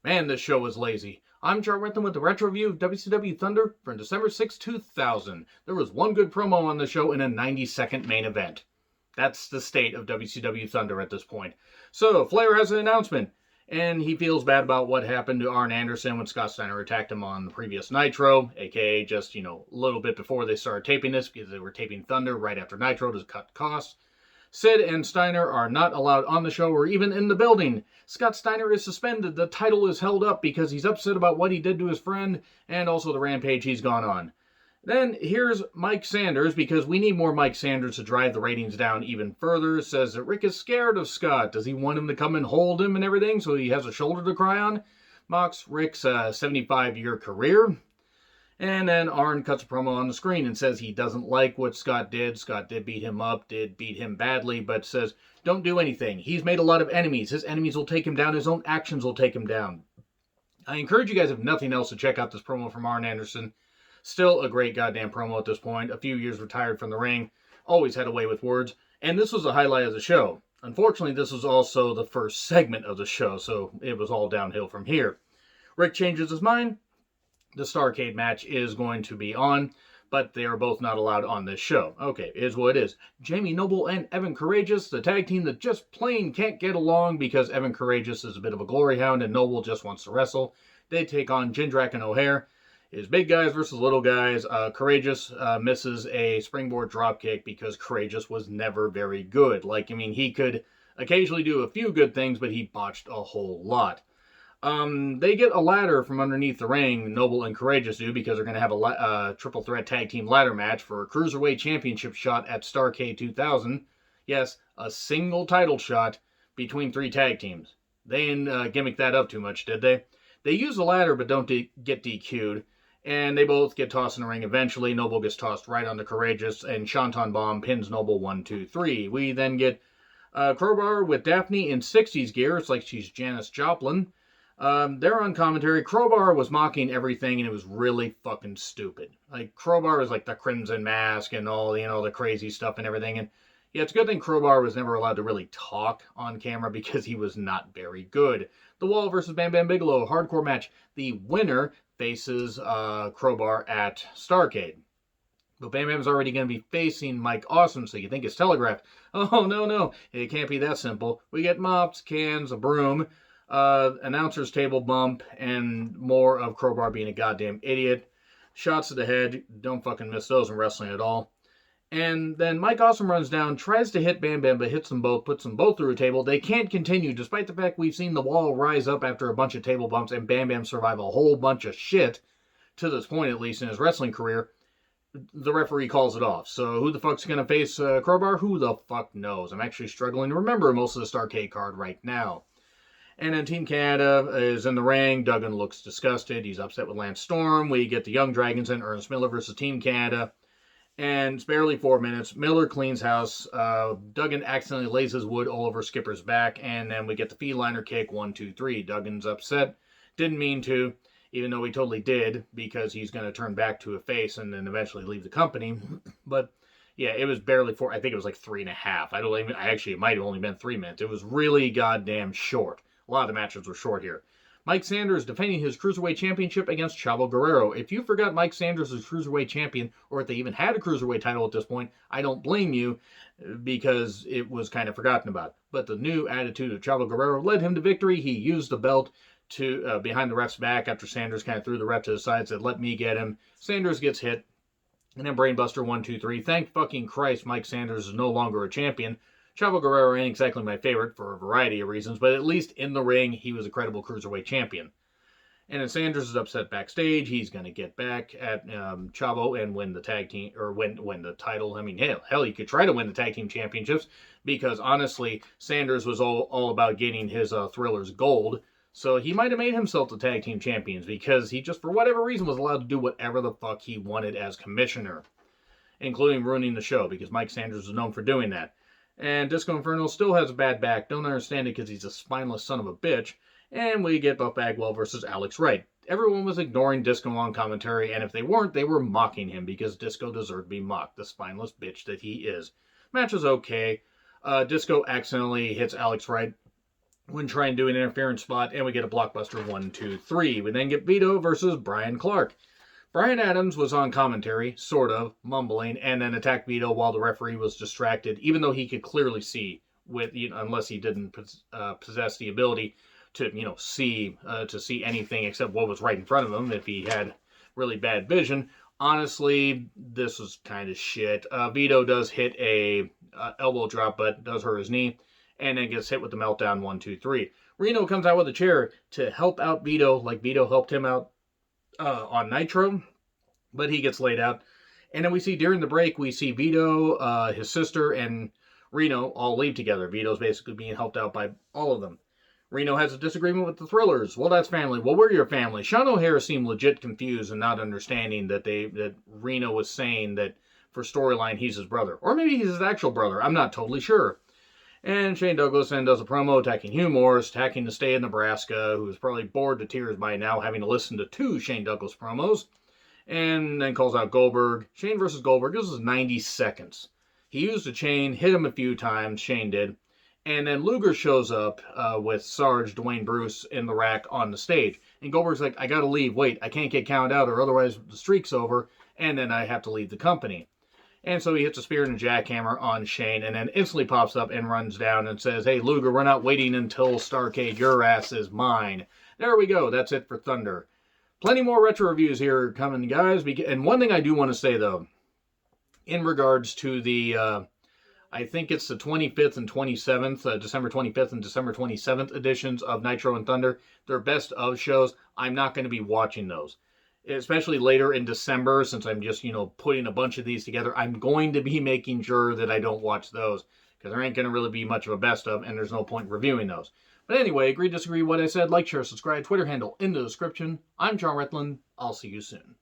Man, this show was lazy. I'm Joe Renton with the retro review of WCW Thunder from December 6, 2000. There was one good promo on the show in a 90-second main event. That's the state of WCW Thunder at this point. So, Flair has an announcement, and he feels bad about what happened to Arn Anderson when Scott Steiner attacked him on the previous Nitro, aka just, a little bit before they started taping this, because they were taping Thunder right after Nitro to cut costs. Sid and Steiner are not allowed on the show or even in the building. Scott Steiner is suspended. The title is held up because he's upset about what he did to his friend and also the rampage he's gone on. Then here's Mike Sanders, because we need more Mike Sanders to drive the ratings down even further. Says that Rick is scared of Scott. Does he want him to come and hold him and everything so he has a shoulder to cry on? Mocks Rick's 75-year career. And then Arn cuts a promo on the screen and says he doesn't like what Scott did. Scott did beat him up, did beat him badly, but says, don't do anything. He's made a lot of enemies. His enemies will take him down. His own actions will take him down. I encourage you guys, if nothing else, to check out this promo from Arn Anderson. Still a great goddamn promo at this point. A few years retired from the ring. Always had a way with words. And this was the highlight of the show. Unfortunately, this was also the first segment of the show, so it was all downhill from here. Rick changes his mind. The Starrcade match is going to be on, but they are both not allowed on this show. Okay, it is what it is. Jamie Noble and Evan Courageous, the tag team that just plain can't get along because Evan Courageous is a bit of a glory hound and Noble just wants to wrestle. They take on Jindrak and O'Hare. It's big guys versus little guys. Courageous misses a springboard dropkick because Courageous was never very good. He could occasionally do a few good things, but he botched a whole lot. They get a ladder from underneath the ring, Noble and Courageous do, because they're going to have a triple threat tag team ladder match for a Cruiserweight Championship shot at Starrcade 2000. Yes, a single title shot between three tag teams. They didn't gimmick that up too much, did they? They use the ladder but don't get DQ'd, and they both get tossed in the ring eventually. Noble gets tossed right onto Courageous, and Shanton Bomb pins Noble 1, 2, 3. We then get Crowbar with Daphne in 60s gear. It's like she's Janis Joplin. They're on commentary. Crowbar was mocking everything, and it was really fucking stupid. Crowbar was like the Crimson Mask and all, the crazy stuff and everything. And yeah, it's a good thing Crowbar was never allowed to really talk on camera because he was not very good. The Wall versus Bam Bam Bigelow, hardcore match. The winner faces Crowbar at Starrcade. But Bam Bam's already going to be facing Mike Awesome, so you think it's telegraphed. Oh, no, it can't be that simple. We get mops, cans, a broom, announcer's table bump, and more of Crowbar being a goddamn idiot. Shots to the head, don't fucking miss those in wrestling at all. And then Mike Awesome runs down, tries to hit Bam Bam, but hits them both, puts them both through a table. They can't continue, despite the fact we've seen the Wall rise up after a bunch of table bumps and Bam Bam survive a whole bunch of shit, to this point at least in his wrestling career. The referee calls it off. So who the fuck's going to face Crowbar? Who the fuck knows? I'm actually struggling to remember most of the Starrcade card right now. And then Team Canada is in the ring. Duggan looks disgusted. He's upset with Lance Storm. We get the Young Dragons and Ernest Miller versus Team Canada. And it's barely 4 minutes. Miller cleans house. Duggan accidentally lays his wood all over Skipper's back. And then we get the feedliner kick. 1, 2, 3. Duggan's upset. Didn't mean to, even though he totally did, because he's going to turn back to a face and then eventually leave the company. But yeah, it was barely 4. I think it was like 3.5. It might have only been 3 minutes. It was really goddamn short. A lot of the matches were short here. Mike Sanders defending his Cruiserweight Championship against Chavo Guerrero. If you forgot Mike Sanders is Cruiserweight Champion, or if they even had a Cruiserweight title at this point, I don't blame you, because it was kind of forgotten about. But the new attitude of Chavo Guerrero led him to victory. He used the belt to behind the ref's back after Sanders kind of threw the ref to the side, said, let me get him. Sanders gets hit. And then Brainbuster 1, 2, 3. Thank fucking Christ Mike Sanders is no longer a champion. Chavo Guerrero ain't exactly my favorite for a variety of reasons, but at least in the ring, he was a credible Cruiserweight champion. And then Sanders is upset backstage. He's going to get back at Chavo and win the tag team, or win the title. I mean, hell, he could try to win the tag team championships, because honestly, Sanders was all about getting his Thrillers gold. So he might have made himself the tag team champions, because he just, for whatever reason, was allowed to do whatever the fuck he wanted as commissioner, including ruining the show, because Mike Sanders is known for doing that. And Disco Inferno still has a bad back. Don't understand it because he's a spineless son of a bitch. And we get Buff Bagwell versus Alex Wright. Everyone was ignoring Disco on commentary, and if they weren't, they were mocking him because Disco deserved to be mocked, the spineless bitch that he is. Match was okay. Disco accidentally hits Alex Wright when trying to do an interference spot, and we get a blockbuster 1, 2, 3. We then get Veto versus Brian Clark. Brian Adams was on commentary, sort of, mumbling, and then attacked Vito while the referee was distracted, even though he could clearly see, unless he didn't possess the ability to, see anything except what was right in front of him if he had really bad vision. Honestly, this was kind of shit. Vito does hit a elbow drop, but does hurt his knee, and then gets hit with the meltdown 1, 2, 3. Reno comes out with a chair to help out Vito, like Vito helped him out on Nitro, but he gets laid out. And then we see during the break, we see Vito, his sister, and Reno all leave together. Vito's basically being helped out by all of them. Reno has a disagreement with the Thrillers. Well, that's family. Well, we're your family. Sean O'Hara seemed legit confused and not understanding that Reno was saying that for storyline he's his brother. Or maybe he's his actual brother. I'm not totally sure. And Shane Douglas then does a promo attacking Hugh Morris, attacking the state of Nebraska, who's probably bored to tears by now having to listen to 2 Shane Douglas promos. And then calls out Goldberg. Shane versus Goldberg. This was 90 seconds. He used a chain, hit him a few times, Shane did. And then Luger shows up with Sarge, Dwayne Bruce in the rack on the stage. And Goldberg's like, I gotta leave. Wait, I can't get counted out or otherwise the streak's over. And then I have to leave the company. And so he hits a spear and a jackhammer on Shane and then instantly pops up and runs down and says, hey, Luger, we're not waiting until Starrcade. Your ass is mine. There we go. That's it for Thunder. Plenty more retro reviews here coming, guys. And one thing I do want to say, though, in regards to the, I think it's the 25th and 27th, December 25th and December 27th editions of Nitro and Thunder. They're best of shows. I'm not going to be watching those. Especially later in December, since I'm just, putting a bunch of these together, I'm going to be making sure that I don't watch those, because there ain't going to really be much of a best of, and there's no point in reviewing those. But anyway, agree, disagree, what I said, like, share, subscribe, Twitter handle in the description. I'm John Retland. I'll see you soon.